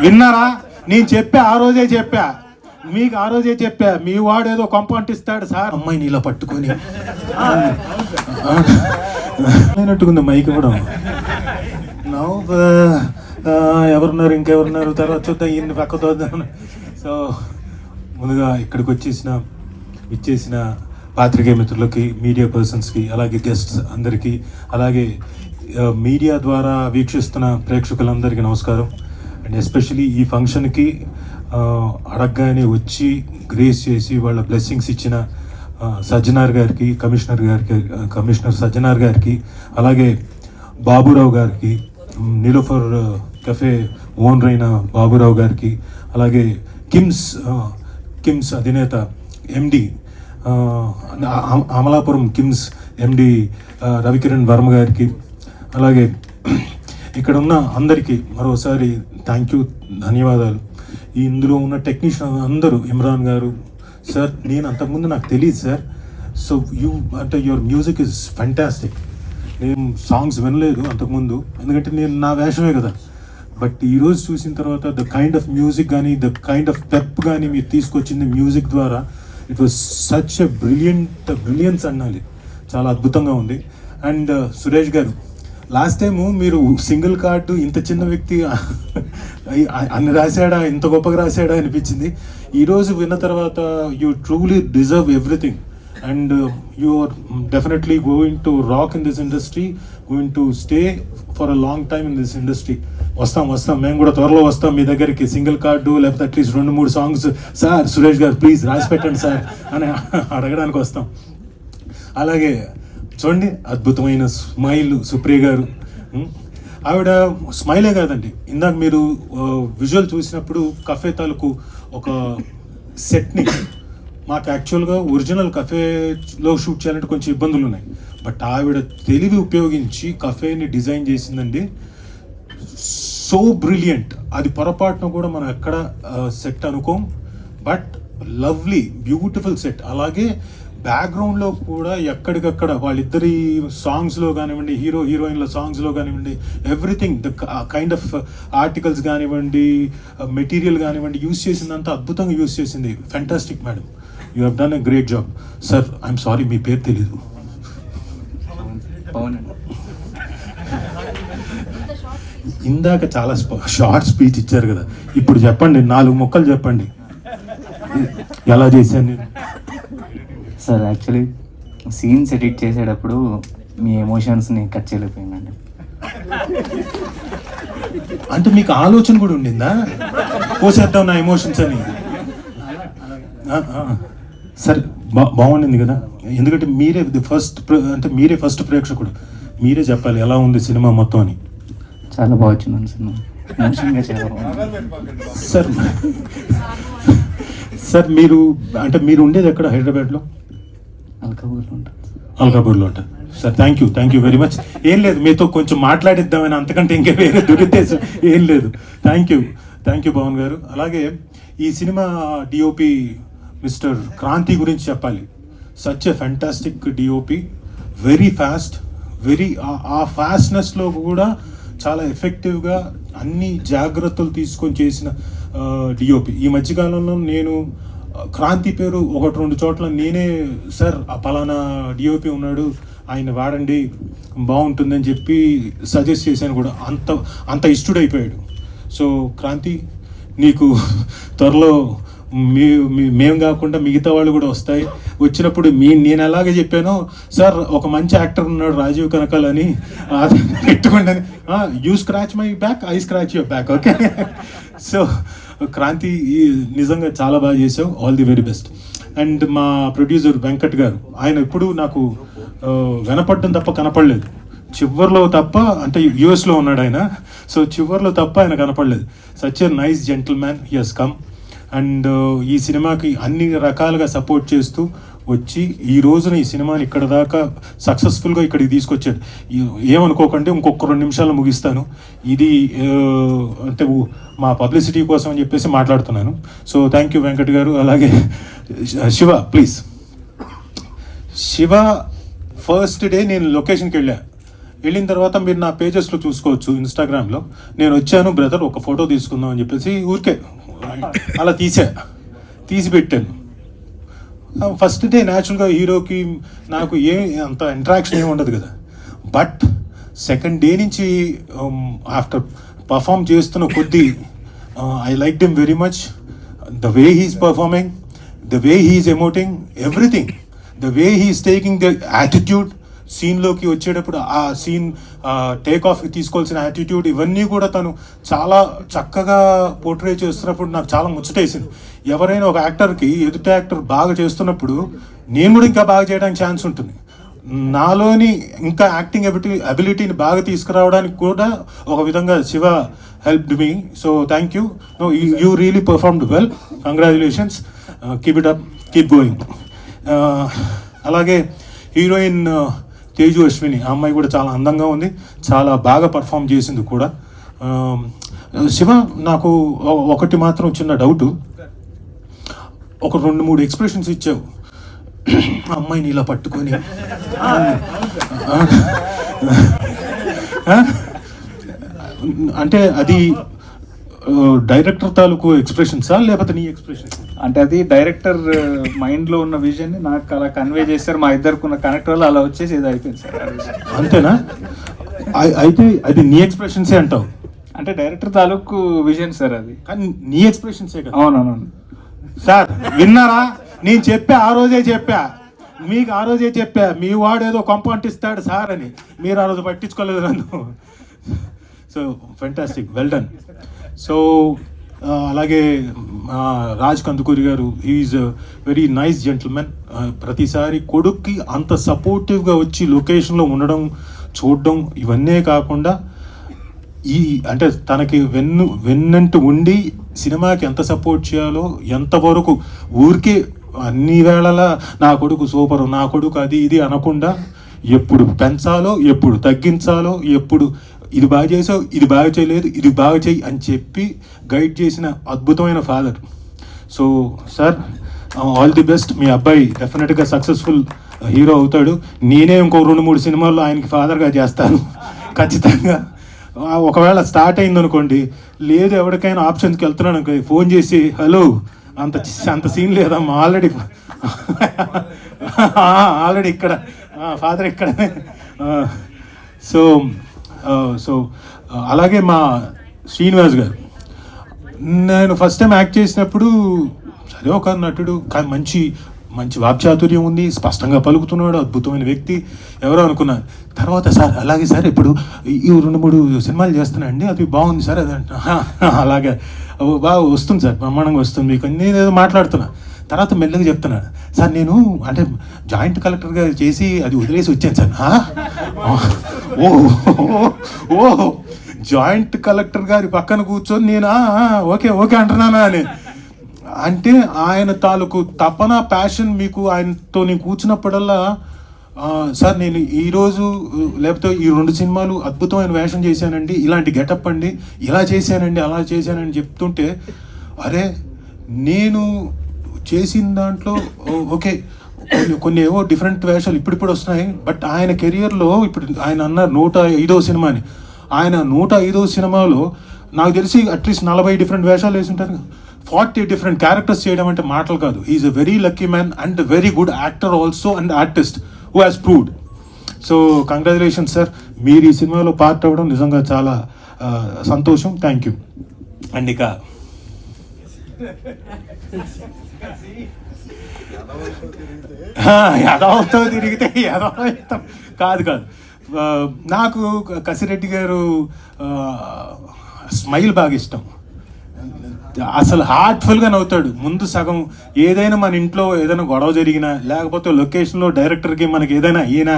విన్నారా? నేను చెప్పా, ఆ రోజే చెప్పా మీకు, ఆ రోజే చెప్పా. మీ వాడు ఏదో కొంప అంటిస్తాడు సార్, అమ్మాయిని ఇలా పట్టుకొని అయినట్టుకుంది మైక్ కూడా. ఎవరున్నారు, ఇంకెవరున్నారు, తర్వాత చూద్దాం, ఈయన్ని పక్క చూద్దాం. సో ముందుగా ఇక్కడికి ఇచ్చేసిన పాత్రికేయ మిత్రులకి, మీడియా పర్సన్స్కి, అలాగే గెస్ట్స్ అందరికీ, అలాగే మీడియా ద్వారా వీక్షిస్తున్న ప్రేక్షకులందరికీ నమస్కారం. అండ్ ఎస్పెషలీ ఈ ఫంక్షన్కి అడగగానే వచ్చి గ్రేస్ చేసి వాళ్ళ బ్లెస్సింగ్స్ ఇచ్చిన సజ్జనార్ గారికి, కమిషనర్ సజ్జనార్ గారికి, అలాగే బాబురావు గారికి, నిలోఫర్ కెఫే ఓనర్ అయిన బాబురావు గారికి, అలాగే కిమ్స్ అధినేత ఎండి అమలాపురం కిమ్స్ ఎండి రవికిరణ్ వర్మ గారికి, అలాగే ఇక్కడ ఉన్న అందరికీ మరోసారి థ్యాంక్ యూ, ధన్యవాదాలు. ఇందులో ఉన్న టెక్నీషియన్ అందరూ, ఇమ్రాన్ గారు సార్, నేను అంతకుముందు నాకు తెలియదు sir. So your music is fantastic. నేను సాంగ్స్ వినలేదు అంతకుముందు, ఎందుకంటే నేను నా వేషమే కదా. బట్ ఈరోజు చూసిన తర్వాత ద కైండ్ ఆఫ్ మ్యూజిక్ కానీ, ద కైండ్ ఆఫ్ పెప్ కానీ మీరు తీసుకొచ్చింది మ్యూజిక్ ద్వారా, it was such a brilliance అనాలి. చాలా అద్భుతంగా ఉంది. అండ్ సురేష్ గారు, లాస్ట్ టైము మీరు సింగిల్ కార్డు ఇంత చిన్న వ్యక్తి అన్ని రాశాడా, ఇంత గొప్పగా రాశాడా అనిపించింది. ఈరోజు విన్న తర్వాత you truly deserve everything. And you are definitely going to rock in this industry, going to stay for a long time in this industry. వస్తాం, మేము కూడా త్వరలో వస్తాం మీ దగ్గరికి. సింగిల్ కార్డు లేకపోతే at least 2-3 songs sir Suresh garu please రాసి పెట్టండి సార్ అని అడగడానికి వస్తాం. అలాగే చూడండి, అద్భుతమైన స్మైల్ సుప్రియ గారు. ఆవిడ స్మైలే కాదండి, ఇందాక మీరు విజువల్ చూసినప్పుడు కఫే తాలూకు ఒక సెట్ని, మాకు యాక్చువల్గా ఒరిజినల్ కఫేలో షూట్ చేయాలంటే కొంచెం ఇబ్బందులు ఉన్నాయి. బట్ ఆవిడ తెలివి ఉపయోగించి కఫేని డిజైన్ చేసిందండి. So brilliant. అది పొరపాటున కూడా మనం ఎక్కడ సెట్ అనుకోం, బట్ లవ్లీ బ్యూటిఫుల్ సెట్. అలాగే బ్యాక్గ్రౌండ్లో కూడా ఎక్కడికక్కడ వాళ్ళిద్దరి సాంగ్స్లో కానివ్వండి, హీరోయిన్ల సాంగ్స్లో కానివ్వండి, everything the kind of articles కానివ్వండి, మెటీరియల్ కానివ్వండి, యూస్ చేసిందంతా అద్భుతంగా యూస్ చేసింది. Fantastic madam, you have done a great job. Sir I'm sorry, మీ పేరు తెలీదు. ఇందాక చాలా షార్ట్ స్పీచ్ ఇచ్చారు కదా, ఇప్పుడు చెప్పండి, 4 ముక్కలు చెప్పండి ఎలా చేశాను నేను. సార్ యాక్చువల్లీ సీన్స్ ఎడిట్ చేసేటప్పుడు మీ ఎమోషన్స్ని కట్ చేయలేకపోయిందండి. అంటే మీకు ఆలోచన కూడా ఉండిందా, కోసేద్దాం నా ఎమోషన్స్ అని? సరే, బాగుండింది కదా. ఎందుకంటే మీరే ఫస్ట్ ప్రేక్షకుడు, మీరే చెప్పాలి ఎలా ఉంది సినిమా మొత్తం అని. చాలా బాగా వచ్చిందండి సినిమా, ఎమోషన్గా చాలా బాగుంది. సార్ మీరు ఉండేది ఎక్కడ? హైదరాబాద్లో అల్కాపూర్లో ఉంటారు. Sir thank you very much. ఏం లేదు, మీతో కొంచెం మాట్లాడిద్దామని, అంతకంటే ఇంకా వేరే దురుద్దేశం ఏం లేదు. థ్యాంక్ యూ పవన్ గారు. అలాగే ఈ సినిమా డిఓపి మిస్టర్ క్రాంతి గురించి చెప్పాలి. Such a fantastic DOP, very fast, ఆ ఫాస్ట్నెస్లో కూడా చాలా ఎఫెక్టివ్గా అన్ని జాగ్రత్తలు తీసుకొని చేసిన డిఓపి. ఈ మధ్యకాలంలో నేను క్రాంతి పేరు 1-2 చోట్ల నేనే, సార్ ఆ పలానా డిఓపి ఉన్నాడు, ఆయన వాడండి బాగుంటుందని చెప్పి సజెస్ట్ చేశాను కూడా. అంత ఇష్టడైపోయాడు. సో క్రాంతి, నీకు త్వరలో మేము కాకుండా మిగతా వాళ్ళు కూడా వస్తాయి. వచ్చినప్పుడు నేను ఎలాగే చెప్పానో, సార్ ఒక మంచి యాక్టర్ ఉన్నాడు రాజీవ్ కనకాల్ అని, పెట్టుకోండి, you scratch my back, I scratch your back, okay? So Kranti నిజంగా చాలా బాగా చేసావు, all the very best. And మా ప్రొడ్యూసర్ వెంకట్ గారు, ఆయన ఎప్పుడు నాకు వినపడడం తప్ప కనపడలేదు. చివర్లో తప్ప, అంటే యుఎస్లో ఉన్నాడు ఆయన, సో చివర్లో తప్ప ఆయన కనపడలేదు. Such a nice gentleman, he has come. And ఈ సినిమాకి అన్ని రకాలుగా సపోర్ట్ చేస్తూ వచ్చి ఈ రోజున ఈ సినిమాని ఇక్కడ దాకా సక్సెస్ఫుల్గా ఇక్కడికి తీసుకొచ్చాడు. ఏమనుకోకండి, ఇంకొక 2 నిమిషాలు ముగిస్తాను. ఇది అంటే మా పబ్లిసిటీ కోసం అని చెప్పేసి మాట్లాడుతున్నాను. సో థ్యాంక్ యూ వెంకట్ గారు. అలాగే Shiva, please. Shiva first day నేను లొకేషన్కి వెళ్ళా. వెళ్ళిన తర్వాత మీరు నా పేజెస్లో చూసుకోవచ్చు ఇన్స్టాగ్రామ్లో. నేను వచ్చాను బ్రదర్ ఒక ఫోటో తీసుకుందాం అని చెప్పేసి ఊరికే అలా తీసి పెట్టాను. ఫస్ట్ డే న్యాచురల్గా హీరోకి నాకు అంత ఇంటరాక్షన్ ఏమి ఉండదు కదా. బట్ సెకండ్ డే నుంచి ఆఫ్టర్ పర్ఫామ్ చేస్తున్న కొద్దీ I like them very much. The way he's performing, the way he's emoting, everything, the way he's taking the attitude, సీన్లోకి వచ్చేటప్పుడు ఆ సీన్ టేక్ ఆఫ్కి తీసుకోవాల్సిన యాటిట్యూడ్, ఇవన్నీ కూడా తను చాలా చక్కగా పోర్ట్రే చేస్తున్నప్పుడు నాకు చాలా ముచ్చటేసింది. ఎవరైనా ఒక యాక్టర్కి ఎదుటి యాక్టర్ బాగా చేస్తున్నప్పుడు నేను కూడా ఇంకా బాగా చేయడానికి ఛాన్స్ ఉంటుంది. నాలోని ఇంకా యాక్టింగ్ అబిలిటీని బాగా తీసుకురావడానికి కూడా ఒక విధంగా Shiva helped me. So thank you. No you really performed well. Congratulations. Keep it up, keep going. అలాగే హీరోయిన్ తేజు అశ్విని, ఆ అమ్మాయి కూడా చాలా అందంగా ఉంది, చాలా బాగా పర్ఫామ్ చేసింది కూడా. శివ, నాకు ఒకటి మాత్రం చిన్న డౌటు. ఒక 2-3 ఎక్స్ప్రెషన్స్ ఇచ్చావు అమ్మాయిని ఇలా పట్టుకొని. అంటే అది డైరెక్టర్ తాలూకు ఎక్స్ప్రెషన్సా లేకపోతే నీ ఎక్స్ప్రెషన్? అంటే అది డైరెక్టర్ మైండ్లో ఉన్న విజన్ని నాకు అలా కన్వే చేస్తారు. మా ఇద్దరికి ఉన్న కనెక్ట్ వల్ల అలా వచ్చేసి ఇది అయిపోయింది సార్. అంతేనా? అయితే అది నీ ఎక్స్ప్రెషన్సే అంటావు? అంటే డైరెక్టర్ తాలూకు విజన్ సార్ అది. కానీ నీ ఎక్స్ప్రెషన్సే కదా. అవునవును సార్, విన్నారా? నేను చెప్పా, ఆ రోజే చెప్పా మీకు, ఆ రోజే చెప్పా మీ వాడు ఏదో కొంప అంటిస్తాడు సార్ అని. మీరు ఆ రోజు పట్టించుకోలేదు నన్ను. So fantastic, well done. So అలాగే రాజ్ కందుకూరి గారు, ఈజ్ వెరీ నైస్ జెంటిల్మెన్. ప్రతిసారి కొడుక్కి అంత సపోర్టివ్గా వచ్చి లొకేషన్లో ఉండడం, చూడడం, ఇవన్నీ కాకుండా అంటే తనకి వెన్నంటూ ఉండి సినిమాకి ఎంత సపోర్ట్ చేయాలో, ఎంతవరకు ఊరికే అన్ని వేళలా నా కొడుకు సూపరు, నా కొడుకు అది ఇది అనకుండా ఎప్పుడు పెంచాలో, ఎప్పుడు తగ్గించాలో, ఎప్పుడు ఇది బాగా చేసావు, ఇది బాగా చేయలేదు, ఇది బాగా చేయి అని చెప్పి గైడ్ చేసిన అద్భుతమైన father. So sir, all the best. మీ అబ్బాయి డెఫినెట్గా సక్సెస్ఫుల్ హీరో అవుతాడు. నేనే ఇంకో 2-3 సినిమాల్లో ఆయనకి ఫాదర్గా చేస్తాను ఖచ్చితంగా. ఒకవేళ స్టార్ట్ అయిందనుకోండి, లేదు ఎవరికైనా ఆప్షన్స్కి వెళ్తున్నాను అనుకో, ఫోన్ చేసి హలో అంత సీన్ లేదమ్మా, ఆల్రెడీ ఇక్కడ ఫాదర్ ఇక్కడనే. సో అలాగే మా శ్రీనివాస్ గారు, నేను ఫస్ట్ టైం యాక్ట్ చేసినప్పుడు సరే ఒక నటుడు, కానీ మంచి వాక్చాతుర్యం ఉంది, స్పష్టంగా పలుకుతున్నాడు, అద్భుతమైన వ్యక్తి ఎవరో అనుకున్నాను. తర్వాత సార్ అలాగే సార్ ఇప్పుడు ఈ 2-3 సినిమాలు చేస్తున్నానండి, అది బాగుంది సార్, అదంట అలాగే బాగా వస్తుంది సార్, బ్రహ్మాండంగా వస్తుంది మీకు, నేనేదో మాట్లాడుతున్నా. తర్వాత మెల్లగా చెప్తున్నాను, సార్ నేను అంటే జాయింట్ కలెక్టర్గా చేసి అది వదిలేసి వచ్చాను సార్. ఓ జాయింట్ కలెక్టర్ గారి పక్కన కూర్చొని నేను ఓకే అంటున్నానా అని. అంటే ఆయన తాలూకు తపన, ప్యాషన్ మీకు ఆయనతో నేను కూర్చున్నప్పుడల్లా, సార్ నేను ఈరోజు లేకపోతే ఈ 2 సినిమాలు అద్భుతమైన వేషం చేశానండి, ఇలాంటి గెటప్ అండి, ఇలా చేశానండి, అలా చేశానని చెప్తుంటే, అరే నేను చేసిన దాంట్లో ఓకే కొన్ని ఏవో డిఫరెంట్ వేషాలు ఇప్పుడిప్పుడు వస్తున్నాయి. బట్ ఆయన కెరియర్లో ఇప్పుడు ఆయన అన్న 105వ సినిమా అని, ఆయన 105వ సినిమాలో నాకు తెలిసి అట్లీస్ట్ 40 డిఫరెంట్ వేషాలు వేసి ఉంటారు, 40 డిఫరెంట్ క్యారెక్టర్స్ చేయడం అంటే మాటలు కాదు. He's a very lucky man and very good actor also and artist who has proved. So congratulations sir, మీరు ఈ సినిమాలో పార్ట్ అవ్వడం నిజంగా చాలా సంతోషం. Thank you. అండ్ ఇక ఎదవతో తిరిగితే ఎదవైతం కాదు. నాకు కసిరెడ్డి గారు స్మైల్ బాగా ఇష్టం. అసలు హార్ట్ఫుల్గా నవ్వుతాడు. ముందు సగం ఏదైనా మన ఇంట్లో ఏదైనా గొడవ జరిగినా, లేకపోతే లొకేషన్లో డైరెక్టర్కి మనకి ఏదైనా అయినా,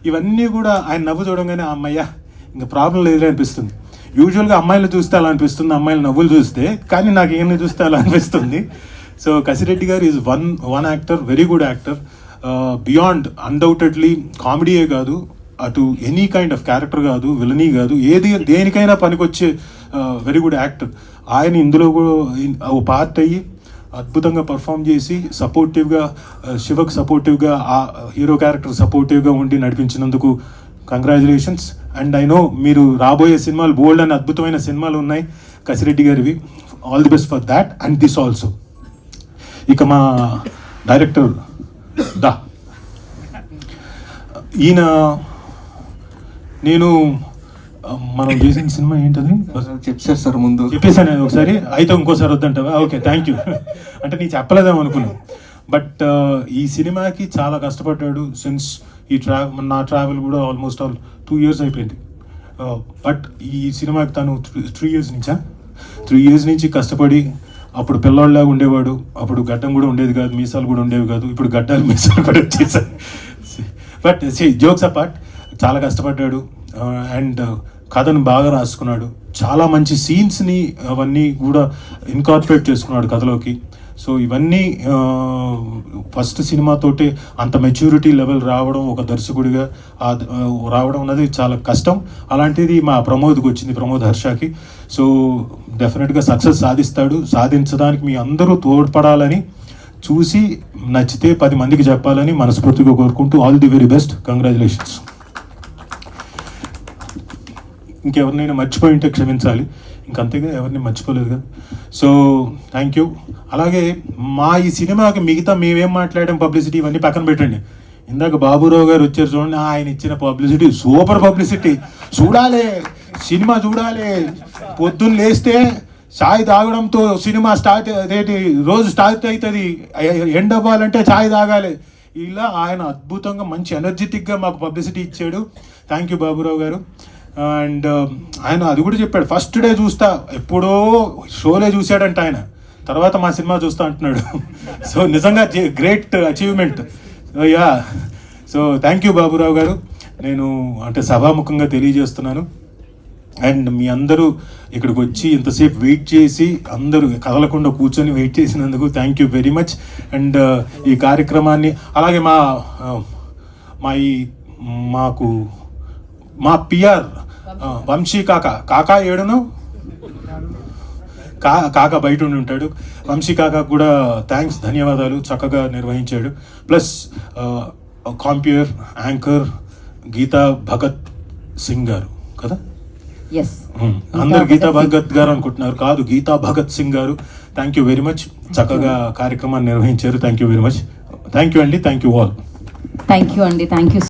ఇవన్నీ కూడా ఆయన నవ్వు చూడంగానే అమ్మయ్య ఇంకా ప్రాబ్లం లేదులే అనిపిస్తుంది. యూజువల్గా అమ్మాయిలు చూస్తే అలా అనిపిస్తుంది, అమ్మాయిలు నవ్వులు చూస్తే, కానీ నాకు ఏమి చూస్తే అలా అనిపిస్తుంది. So Kasireddy garu is one actor, very good actor. Beyond undoubtedly కామెడీయే కాదు, అటు ఎనీ కైండ్ ఆఫ్ క్యారెక్టర్ కాదు, విలనీ కాదు, దేనికైనా పనికొచ్చే వెరీ గుడ్ యాక్టర్. ఆయన ఇందులో కూడా ఓ పార్ట్ అయ్యి అద్భుతంగా పర్ఫామ్ చేసి సపోర్టివ్గా, శివకు సపోర్టివ్గా, ఆ హీరో క్యారెక్టర్ సపోర్టివ్గా ఉండి నడిపించినందుకు కంగ్రాచులేషన్స్. అండ్ ఐ నో మీరు రాబోయే సినిమాలు బోల్డ్ అని అద్భుతమైన సినిమాలు ఉన్నాయి కసిరెడ్డి గారివి. All the best for that and this also. ఇక మా డైరెక్టర్ దా ఈయన నేను మనం చేసిన సినిమా ఏంటది చెప్పారు సార్ ముందు చెప్పేసాను ఒకసారి, అయితే ఇంకోసారి వద్దంటావా? Okay, thank you. అంటే నీ చెప్పలేదేమో అనుకున్నాను. బట్ ఈ సినిమాకి చాలా కష్టపడ్డాడు సిన్స్ నా ట్రావెల్ కూడా ఆల్మోస్ట్ 2 years అయిపోయింది. బట్ ఈ సినిమాకి తను 3 years నుంచి కష్టపడి, అప్పుడు పిల్లోళ్ళలాగా ఉండేవాడు, అప్పుడు గడ్డం కూడా ఉండేది కాదు, మీసాలు కూడా ఉండేవి కాదు, ఇప్పుడు గడ్డాలు మీసాలు కూడా వచ్చేసాయి. బట్ జోక్స్ అపార్ట్ చాలా కష్టపడ్డాడు అండ్ కథను బాగా రాసుకున్నాడు. చాలా మంచి సీన్స్ని అవన్నీ కూడా ఇన్కార్పొరేట్ చేసుకున్నాడు కథలోకి. సో ఇవన్నీ ఫస్ట్ సినిమాతోటే అంత మెచ్యూరిటీ లెవెల్ రావడం ఒక దర్శకుడిగా రావడం అన్నది చాలా కష్టం. అలాంటిది మా ప్రమోద్కి వచ్చింది, ప్రమోద్ హర్షకి. సో డెఫినెట్గా సక్సెస్ సాధిస్తాడు. సాధించడానికి మీ అందరూ తోడ్పడాలని, చూసి నచ్చితే 10 మందికి చెప్పాలని మనస్ఫూర్తిగా కోరుకుంటూ all the very best, congratulations. ఇంకెవరినైనా మర్చిపోయి ఉంటే క్షమించాలి, ఇంకంతేగా, ఎవరిని మర్చిపోలేదు కదా. So thank you. అలాగే మా ఈ సినిమాకి మిగతా మేమేం మాట్లాడాం, పబ్లిసిటీ ఇవన్నీ పక్కన పెట్టండి. ఇందాక బాబురావు గారు వచ్చారు చూడండి, ఆయన ఇచ్చిన పబ్లిసిటీ సూపర్ పబ్లిసిటీ. చూడాలి, సినిమా చూడాలి. పొద్దున్న లేస్తే చాయ్ తాగడంతో సినిమా స్టార్ట్, అదేంటి రోజు స్టార్ట్ అవుతుంది. ఎండ్ అవ్వాలంటే చాయ్ తాగాలి. ఇలా ఆయన అద్భుతంగా మంచి ఎనర్జెటిక్గా మాకు పబ్లిసిటీ ఇచ్చాడు. థ్యాంక్ యూ బాబురావు గారు. అండ్ ఆయన అది కూడా చెప్పాడు, ఫస్ట్ డే చూస్తా, ఎప్పుడో షోలే చూశాడంట ఆయన, తర్వాత మా సినిమా చూస్తా అంటున్నాడు. సో నిజంగా great achievement. Yeah, so thank you Baburao గారు. నేను అంటే సభాముఖంగా తెలియజేస్తున్నాను. అండ్ మీ అందరూ ఇక్కడికి వచ్చి ఇంతసేపు వెయిట్ చేసి, అందరూ కదలకుండా కూర్చొని వెయిట్ చేసినందుకు thank you very much. And ఈ కార్యక్రమాన్ని అలాగే మా పిఆర్ వంశీ కాకా ఏడును కాకా బయట ఉండి ఉంటాడు. వంశీ కాకా కూడా థ్యాంక్స్, ధన్యవాదాలు, చక్కగా నిర్వహించాడు. ప్లస్ కాంప్యూర్ యాంకర్ గీతా భగత్ సింగ్ గారు కదా, అందరు గీతా భగత్ గారు అనుకుంటున్నారు, కాదు, గీతా భగత్ సింగ్ గారు. థ్యాంక్ యూ వెరీ మచ్, చక్కగా కార్యక్రమాన్ని నిర్వహించారు. Thank you very much. Thank you అండి, thank you all. Thank you అండి, థ్యాంక్ యూ.